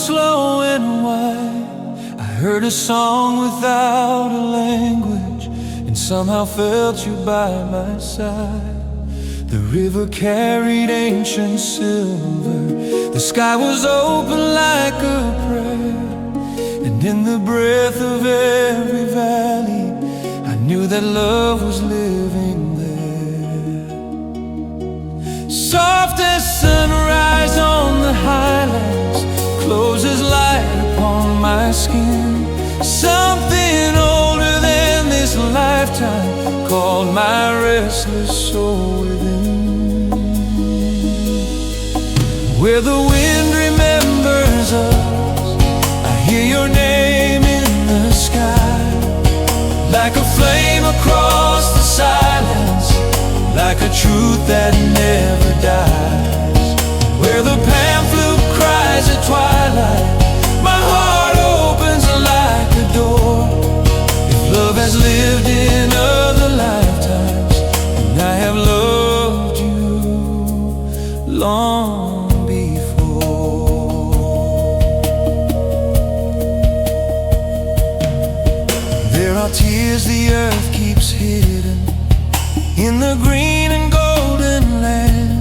slow and wide. I heard a song without a language, and somehow felt you by my side. The river carried ancient silver, the sky was open like a prayer, and in the breath of every valley I knew that love was living there. Soft as sunrise on the highlands, closes light upon my skin. Something older than this lifetime called my restless soul within. Where the wind remembers us, I hear your name in the sky, like a flame across the silence, like a truth that never dies. Where the pan flute cries at twilight, my heart opens like a door. If love has lived in other lifetimes, and I have loved you long before. There are tears the earth keeps hidden in the green and golden land.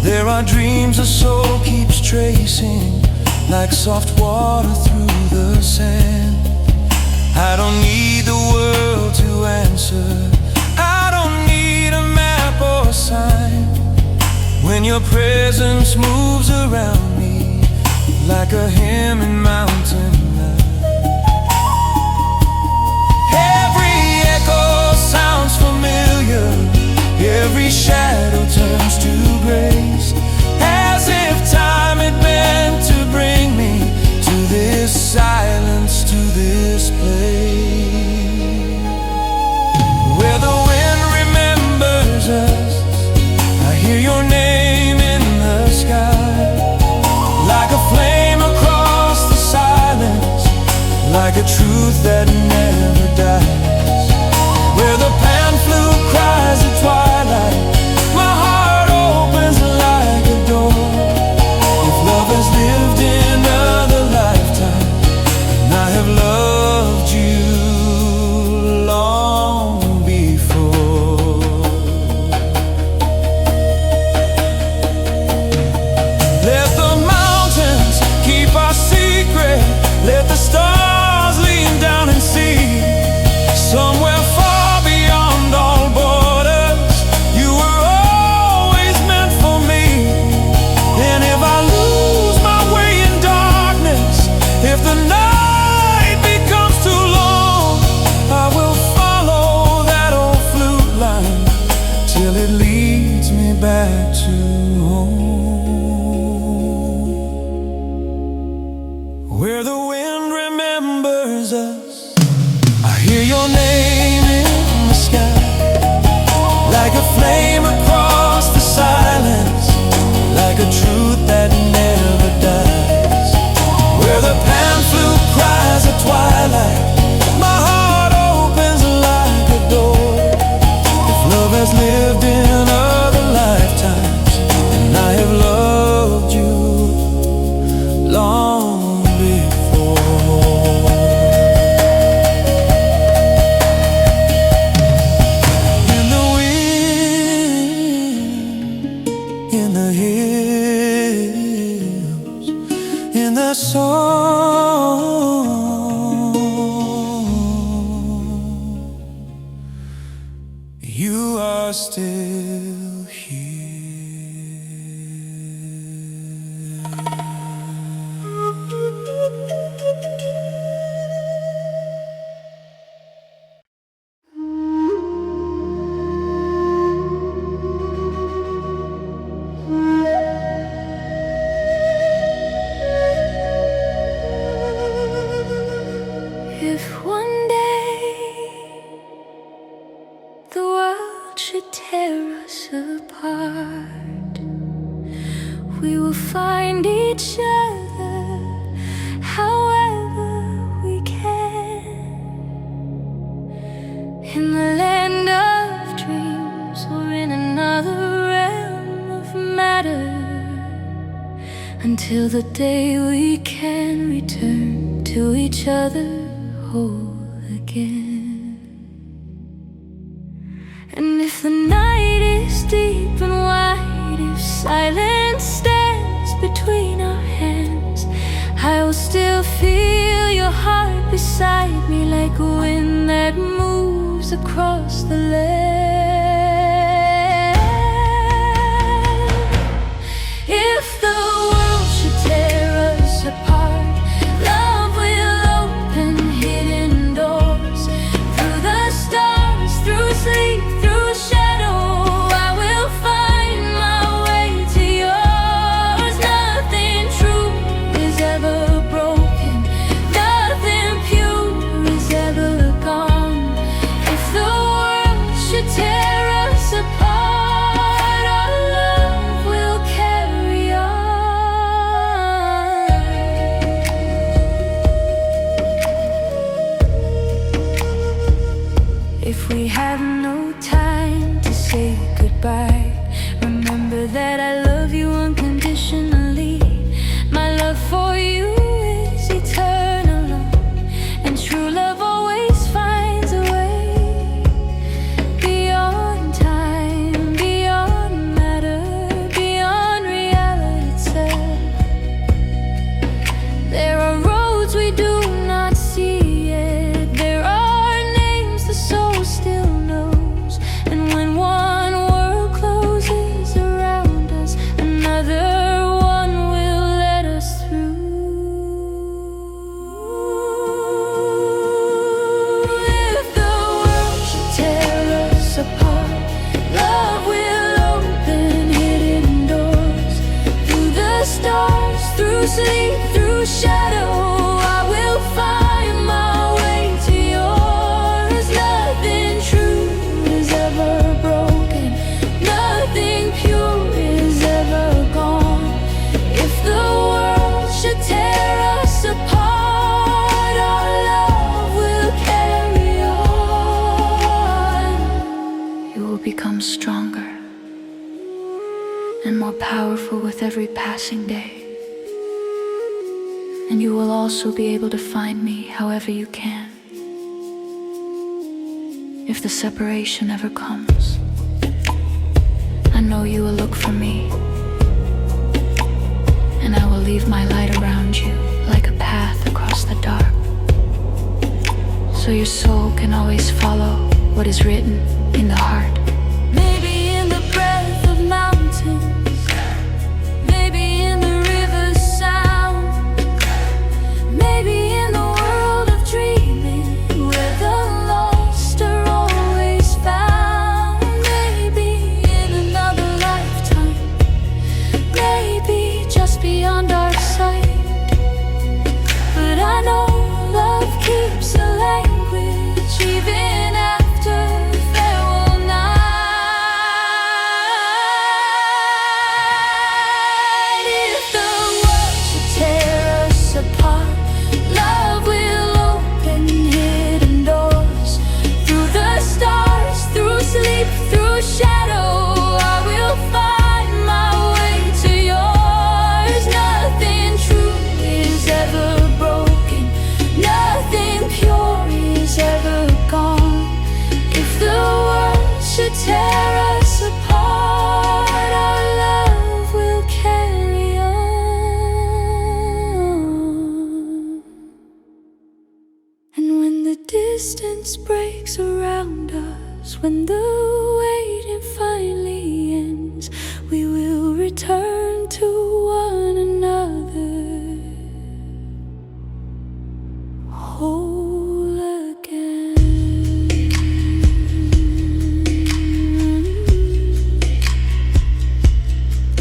There are dreams a soul keeps tracing, like soft water through the sand. I don't need the world to answer, I don't need a map or a sign, when your presence moves around me like a hymn in mountain night. Every echo sounds familiar, every shadow turns to grace, as if time had meant to bring me to this silence, to this place. Where the wind remembers us, I hear your name in the sky, like a flame across the silence, like a truth that never dies. Where the pan flute cries at twilight, my heart opens like a door. If love has lived in other lifetimes, and I have loved you long before. Let the mountains keep our secret, let the stars lean down and see. Somewhere far beyond all borders, you were always meant for me. And if I lose my way in darkness, if the night becomes too long, I will follow that old flute line till it leads me back to home. Where the wind remembers us, I hear your name in the sky, like a flame across the silence, like a truth that never dies. Where the pan flute cries at twilight, my heart opens like a door. If love has lived in other lifetimes, and I have loved you long before. In the wind, in the hills, in the song, you are still here. If one day the world should tear us till the day we can return to each other whole again. And if the night is deep and wide, if silence stands between our hands, I will still feel your heart beside me, like a wind that moves across the land. If the world should tear us apart, love will open hidden doors. Through the stars, through sleep, through shadow, I will find my way to yours. Nothing true is ever broken, nothing pure is ever gone. If the world should tear us apart, our love will carry on. If we have no time to say goodbye, remember that I love you unconditionally. My love for you is eternal, and true love always finds a way beyond time, beyond matter, beyond reality itself. There are roads we do not see yet, there are names the soul still knows, and when one world closes around us, another one will let us through. If the world should tear us apart, love will open hidden doors. Through the stars, through sleep, through shadow, I will find my way to yours. Nothing true is ever broken, nothing pure is ever gone. If the world should tear us apart, our love will carry on. You will become stronger and more powerful with every passing day. And you will also be able to find me however you can. If the separation ever comes, I know you will look for me, and I will leave my light around you like a path across the dark, so your soul can always follow what is written in the heart. Maybe in the breath of mountains, maybe in the river's sound, maybe in the world of dreaming, where the lost are always found. Maybe in another lifetime, maybe just beyond our sight. But I know love keeps a language even after farewell night. If the world should tear us apart, love will open hidden doors. Through the stars, through sleep, through shadow, I will find my way to yours. Nothing true is ever broken, nothing pure is ever gone. If the world should tear us apart, our love will carry on. And when the distance breaks around us, when the waiting finally ends, we will return to one another whole again.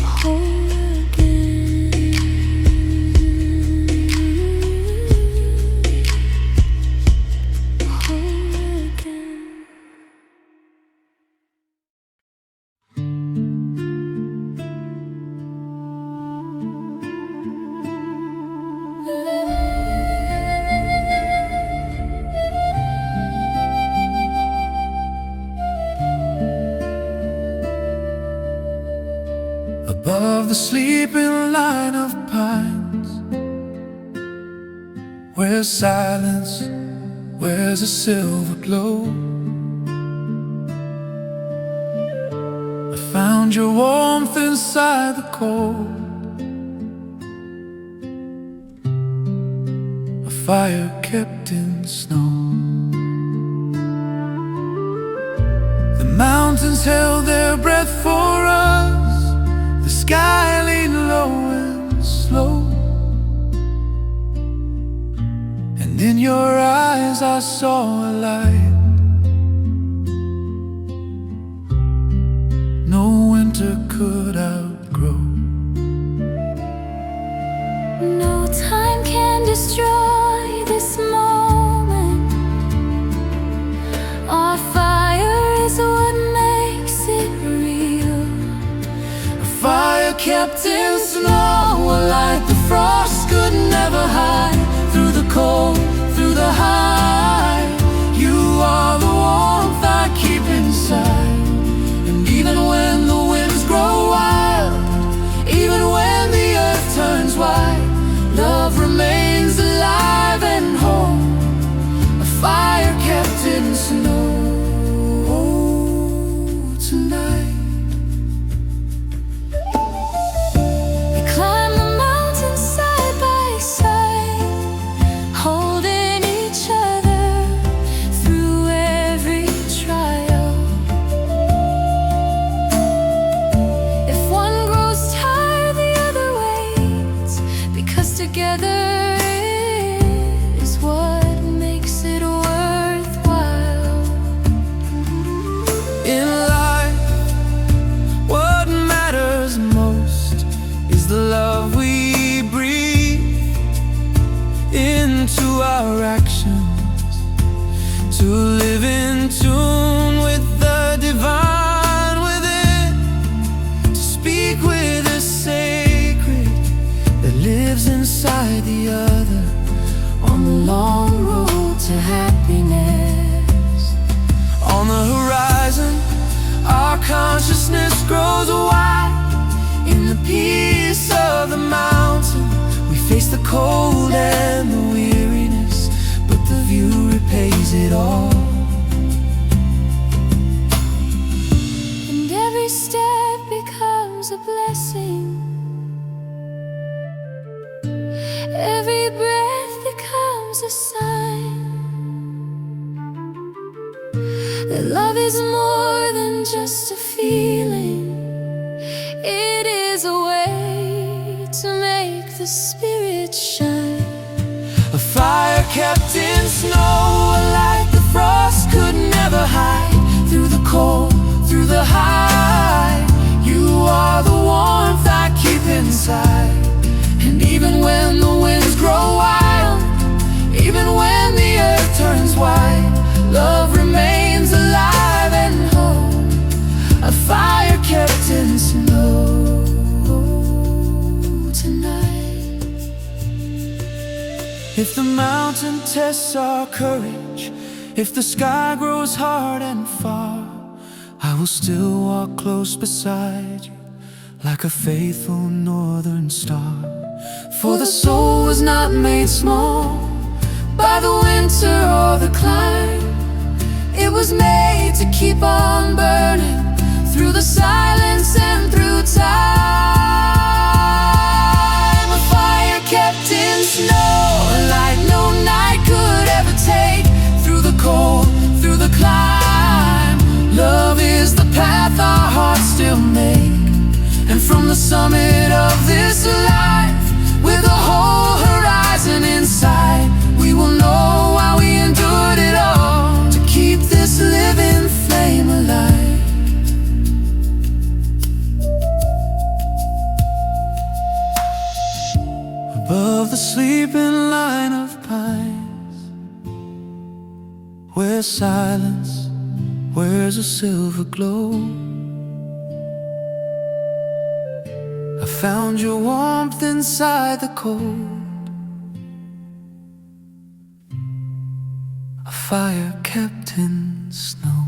Whole again. Whole again. Above the sleeping line of pine, Where's silence? Where's a silver glow? I found your warmth inside the cold. A fire kept in snow. The mountains held their breath for us. The sky leaned low and slow. And in your eyes I saw a light no winter could outgrow. No time can destroy this moment. Our fire is what makes it real. A fire kept in snow, a light the frost could never hide. Through the cold, through the high, you are the warmth I keep inside. And even when the winds grow wild, even when the earth turns white, love remains alive and whole. A fire kept in snow tonight. We climb the mountains side by side, holding each other through every trial. If one grows tired, the other waits, because together is what makes it worthwhile. In life, what matters most is the love we breathe into our actions, to live in tune with the divine within, to speak with the sacred that lives inside the other, on the long road to happiness. On the horizon, our consciousness grows wide. In the peace of the mountain, we face the cold and the weariness, but the view repays it all. And every step becomes a blessing. Every breath becomes a sign that love is more than just a feeling. It is a way to make the spirit shine. A fire kept in snow, a light the frost could never hide. Through the cold, through the high, you are the warmth I keep inside. And even when the winds grow wild, even when the earth turns white, love remains alive and whole. A fire kept in snow tonight. If the mountain tests our courage, if the sky grows hard and far, I will still walk close beside you, like a faithful northern star. For the soul was not made small by the winter or the climb. It was made to keep on burning through the silence and through time. A fire kept in snow, a light no night could ever take. Through the cold, through the climb, love is the path our hearts still make. And from the summit of this life, with the whole horizon inside, we will know why we endured it all, to keep this living flame alive. Above the sleeping line of pines, where's silence, where's a silver glow? I found your warmth inside the cold. A fire kept in snow.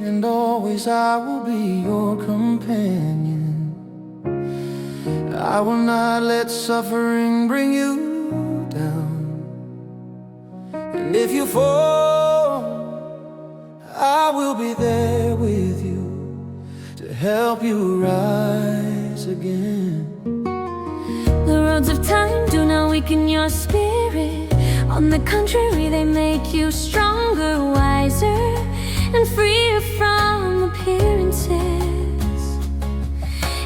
and always I will be your companion. I will not let suffering bring you down. And if you fall, I will be there with you to help you rise again. The roads of time do not weaken your spirit. On the contrary, they make you stronger, wiser, and freer from appearances.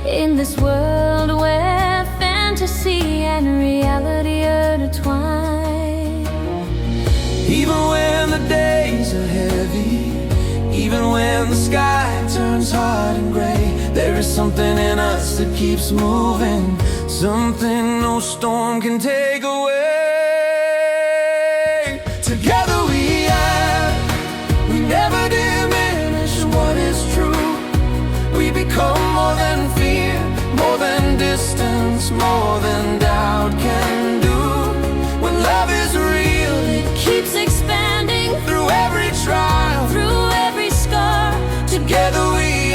In this world where fantasy and reality are intertwined. Even when the days are heavy, even when the sky turns hard and gray, there is something in us that keeps moving, something no storm can take away. Together we act, we never diminish what is true. We become more than fear, more than distance, more than doubt can do. When love is real, It keeps expanding through every trial, through every scar. together we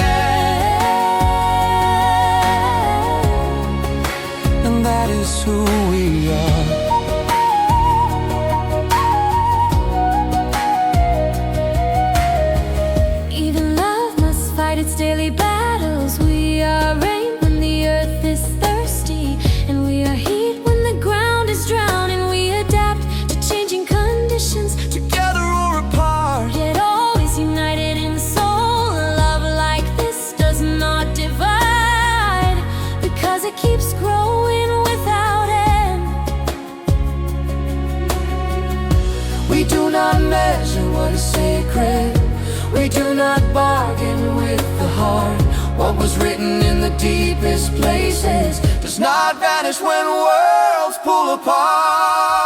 act, and that is who we are. Even love must fight its daily battles. We are rain when the earth is thirsty, and we are heat when the ground is drowning. We adapt to changing conditions, Together or apart, yet always united in soul. Love like this does not divide, because it keeps growing without end. we do not measure what is sacred. We do not bargain with the heart. What was written in the deepest places does not vanish when worlds pull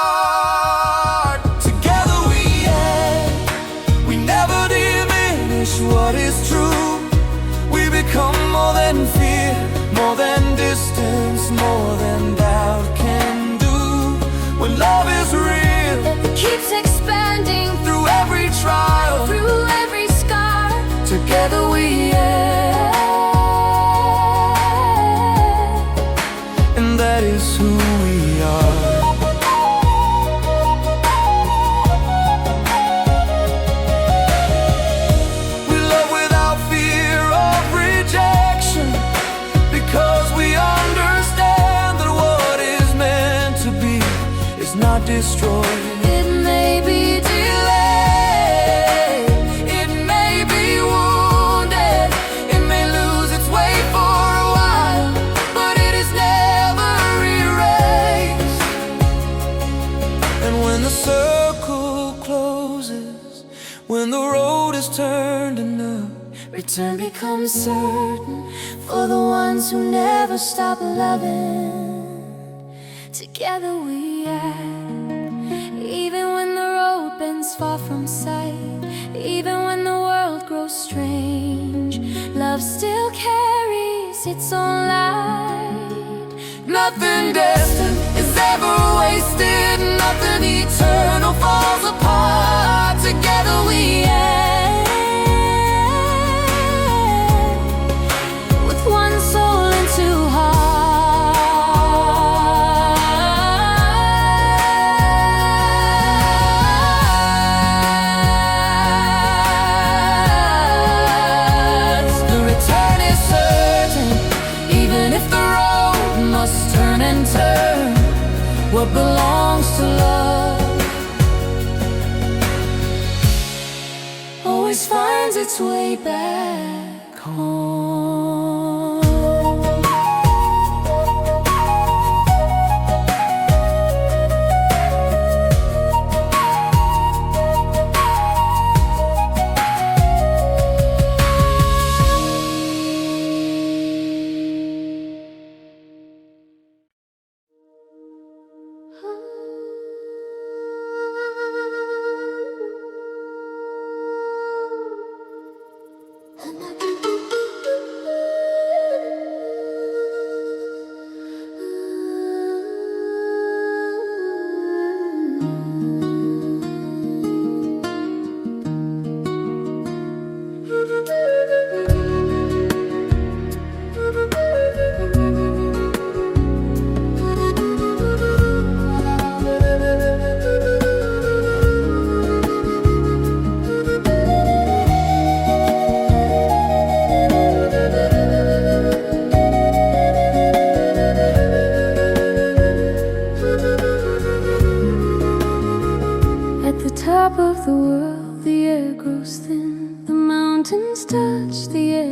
apart. Together we act, we never diminish what is true. We become more than fear, more than distance, more than doubt can do. When love is real, It keeps expanding through every trial, through every scar. together we act, and that is who we are. We love without fear of rejection, because we understand that what is meant to be is not destroyed. It may be delayed, It may be wounded, it may lose its way for a while, but it is never erased. And when the circle closes, when the road is turned enough, return becomes certain for the ones who never stop loving. Together we act, even when the road bends far from sight, even when the world grows strange. Love still carries its own light. nothing destined is ever wasted, nothing eternal falls apart. Together we act, with one soul and two hearts. the return is certain, even if the road must turn and turn. What belongs to love always finds its way back home.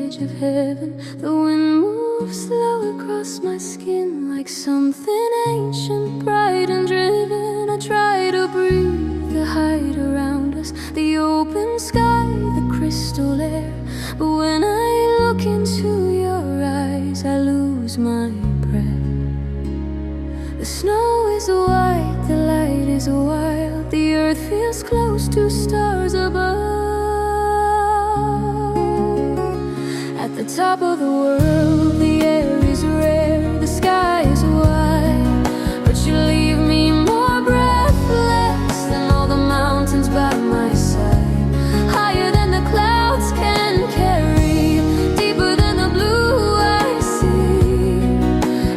edge of heaven. The wind moves slow across my skin like something ancient, bright and driven. I try to breathe the height around us, the open sky, the crystal air. But when I look into your eyes, I lose my breath. The snow is white, the light is wild, the earth feels close to stars above. At the top of the world, the air is rare, the sky is wide, but you leave me more breathless than all the mountains by my side. Higher than the clouds can carry, deeper than the blue I see.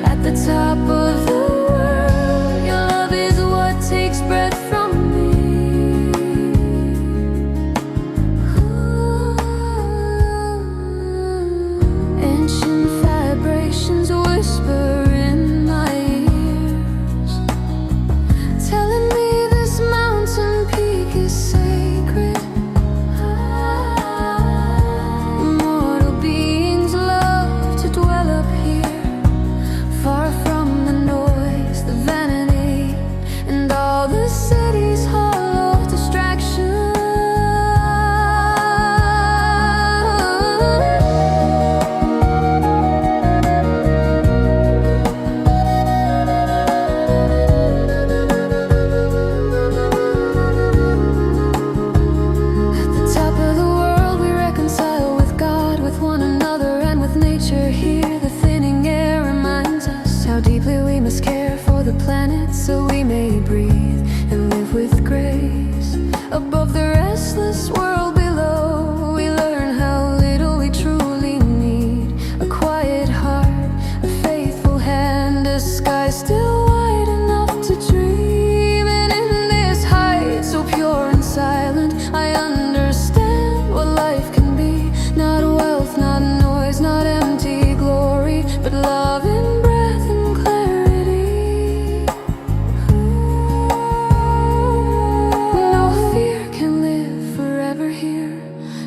At the top of the world, your love is what takes breath from me. Ancient vibrations whisper in my ears, telling me this mountain peak is sacred. Mortal beings love to dwell up here, far from the noise, the vanity, and all the city's hollow distraction. At the top of the world, we reconcile with God, with one another, and with nature here. The thinning air reminds us how deeply we must care for the planet, so we may breathe and live with grace. Above the restless world below, we learn how little we truly need. A quiet heart, a faithful hand, a sky still wide enough to dream. And in this height, so pure and silent, I understand what life can be. Not wealth, not noise, not empty glory, but love and breath and clarity. No fear can live forever here.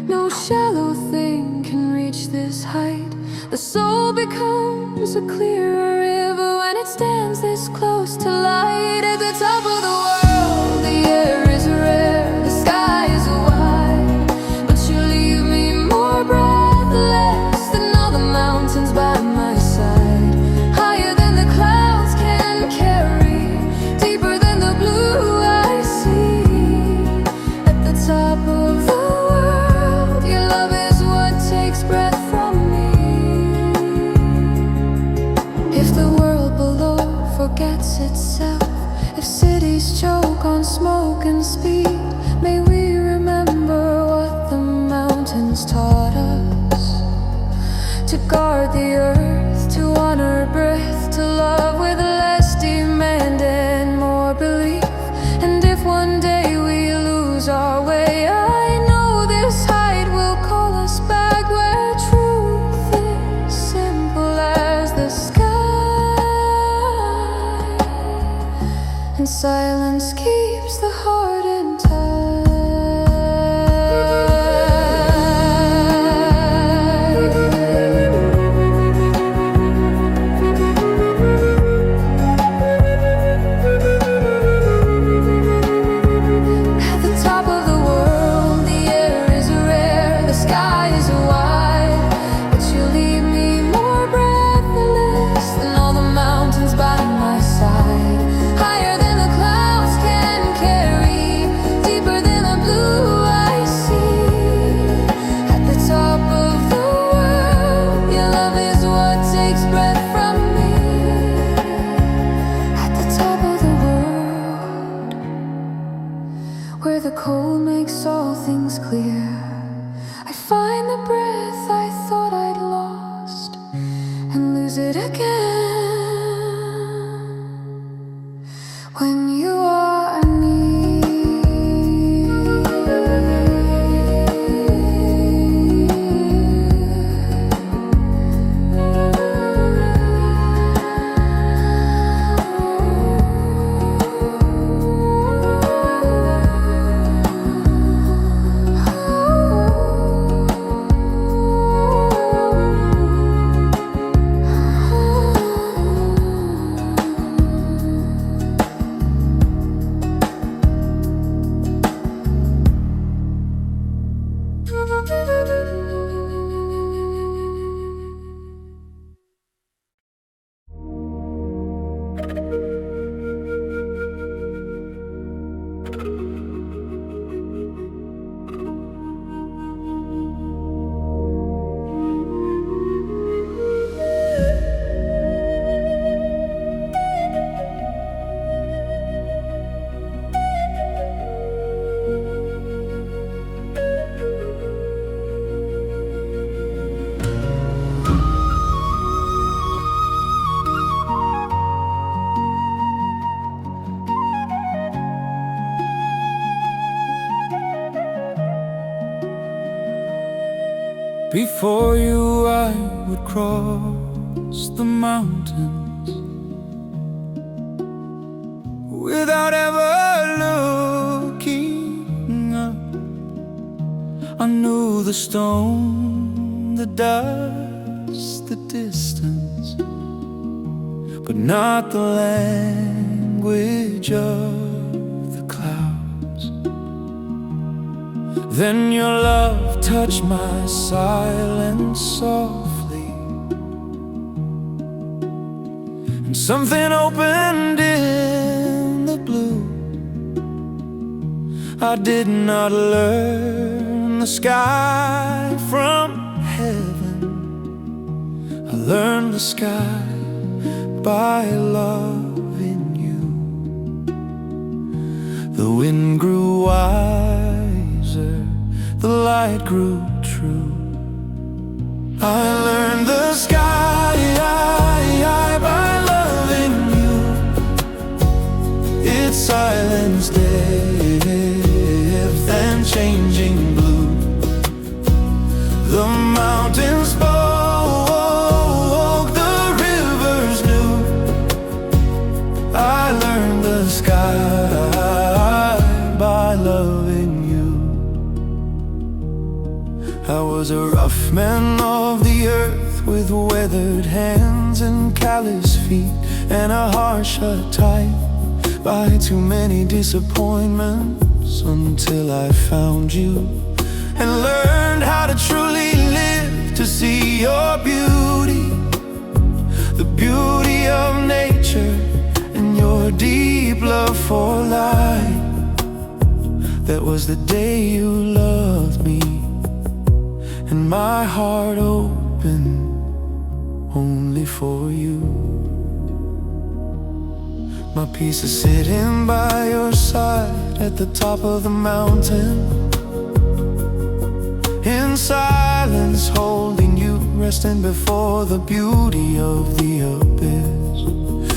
No shallow thing can reach this height. The soul becomes a clearer river when it stands this close to light. At the top of the world, the air is rare, the sky is wide, but you leave me more breathless than all the mountains by my side. Higher than the clouds can carry, deeper than the blue I see. At the top of the world, your love is what takes breath from me. If the world below forgets itself, if cities choke on smoke and speed, may we remember what the mountains taught us. To guard the earth, to honor breath, to love with less demand and more belief. And if one day we lose our way, I know this height will call us back, where truth is simple as the sky, and silence keeps the heart in tight. Before you I would cross the mountains without ever looking up. I knew the stone, the dust, the distance, but not the language of the clouds. Then your love touched my silence softly, and something opened in the blue. I did not learn the sky from heaven, I learned the sky by loving you. The wind grew wiser, the light grew true. I learned the sky by loving you. Its silence depth and changing blue. The mountains spoke, the rivers knew. I learned the sky by loving you. I was a rough man of the earth, with weathered hands and callous feet, and a heart shut tight by too many disappointments, until I found you and learned how to truly live, to see your beauty, the beauty of nature, and your deep love for life. That was the day you loved me, and my heart open only for you. My peace is sitting by your side at the top of the mountain, in silence holding you, resting before the beauty of the abyss.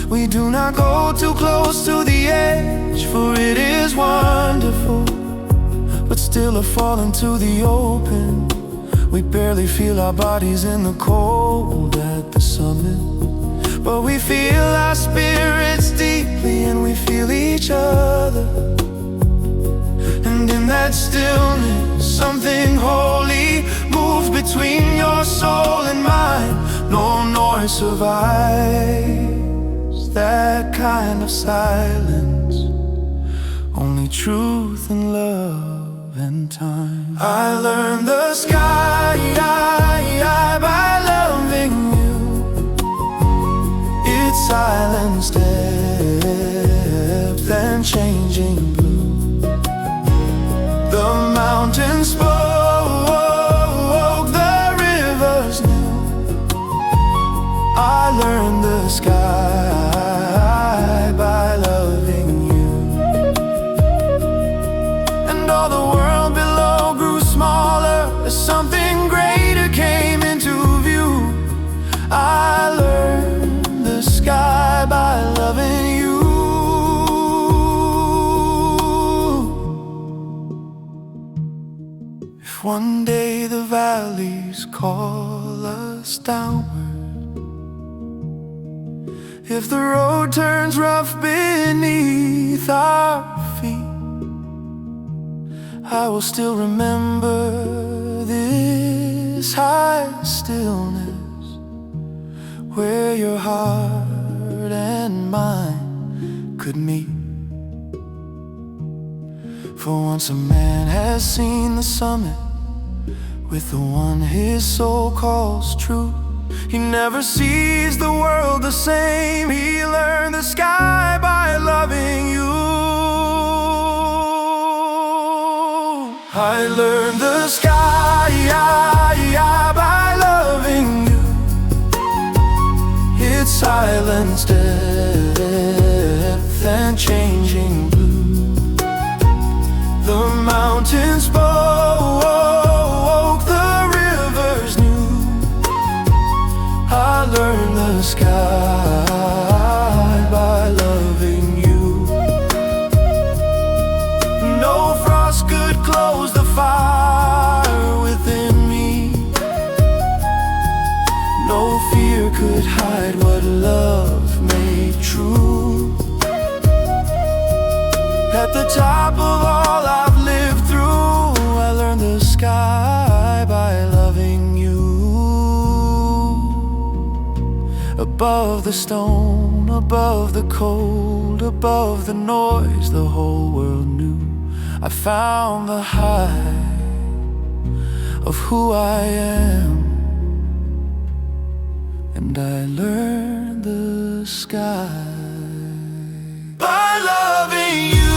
We do not go too close to the edge, for it is wonderful, but still a fall into the open. We barely feel our bodies in the cold at the summit, but we feel our spirits deeply, and we feel each other. And in that stillness, something holy moves between your soul and mine. No noise survives that kind of silence, only truth and love and time. I learned the sky by loving you. Its silence depth and changing blue. The mountains spoke, the rivers knew. I learned the sky by loving you. And all the world below grew smaller as something greater came into view. I learned the sky by loving you. If one day the valleys call us downward, if the road turns rough beneath our feet, I will still remember this high stillness, where your heart and mine could meet. For once a man has seen the summit with the one his soul calls true. He never sees the world the same. He learned the sky by loving you. I learned the sky by loving you. Its silence depth and changing blue. The mountains spoke, the rivers knew. I learned the sky by loving you. No frost could close the fire within me. could hide what love made true. At the top of all I've lived through, I learned the sky by loving you. Above the stone, above the cold, above the noise the whole world knew, I found the high of who I am, and I learned the sky by loving you.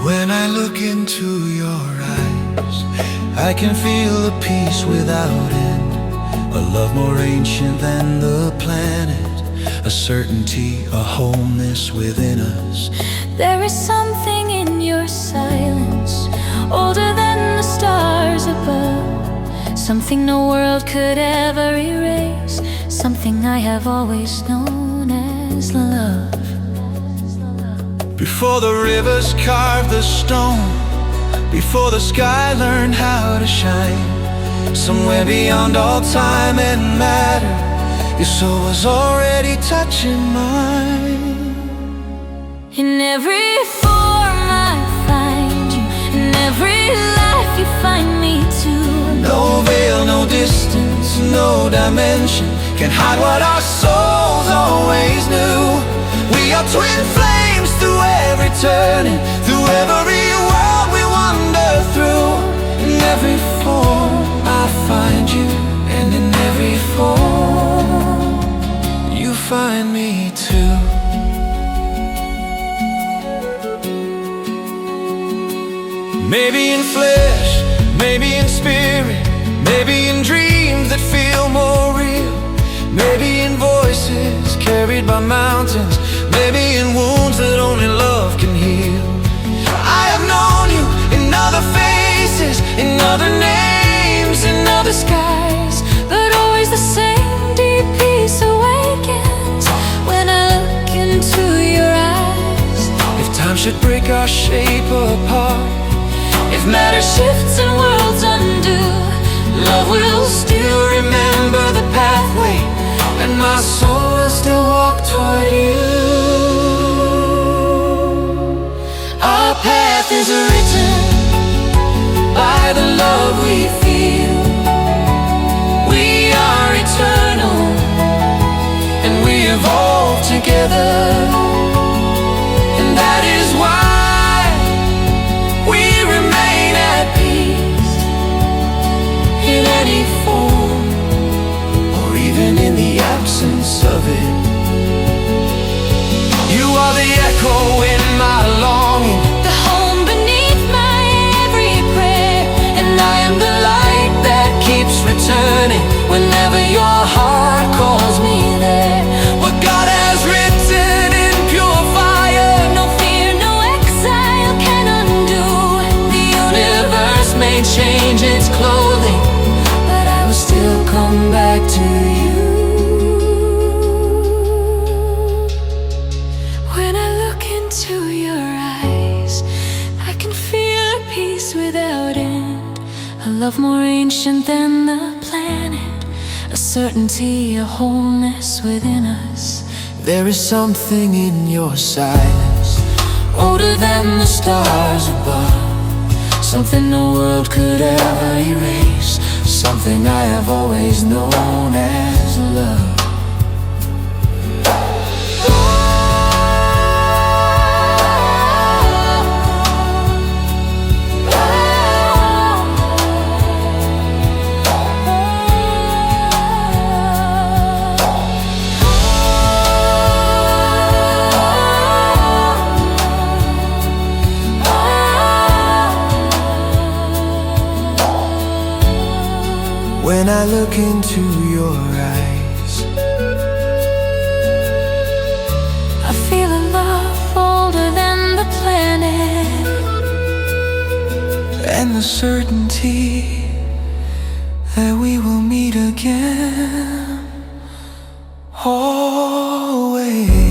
When I look into your eyes, I can feel a peace without end, a love more ancient than the planet, a certainty, a wholeness within us. There is something in your silence, older than the stars above, something no world could ever erase, something I have always known as love. Before the rivers carved the stone, before the sky learned how to shine, somewhere beyond all time and matter, your soul was already touching mine. In every form I find you, in every life you find me too. No veil, no distance, no dimension can hide what our souls always knew. We are twin flames through every turning, through every world we wander through. In every form I find you, and in every form you find me too. Maybe in flesh, maybe in spirit, maybe in dreams that feel more real, maybe in voices carried by mountains, maybe in wounds that only love can heal. I have known you in other faces, in other names, in other skies, but always the same deep peace awakens when I look into your eyes. If time should break our shape apart, if matter shifts and worlds undo, love will still remember the pathway, and my soul will still walk toward you. Our path is written by the love we feel. We are eternal, and we evolve together, and that is why we remain at peace in any form, or even in the absence of it. You are the echo in my longing, the home beneath my every prayer, and I am the light that keeps returning whenever your heart calls me there. what God has written in pure fire, No fear, no exile can undo. the universe may change its clothing, But I will still come back to you. When I look into your eyes, I can feel a peace without end, a love more ancient than the planet, a certainty, a wholeness within us. there is something in your silence, older than the stars above, something no world could ever erase, something I have always known as love. when I look into your eyes. I feel a love older than the planet, and the certainty that we will meet again, always.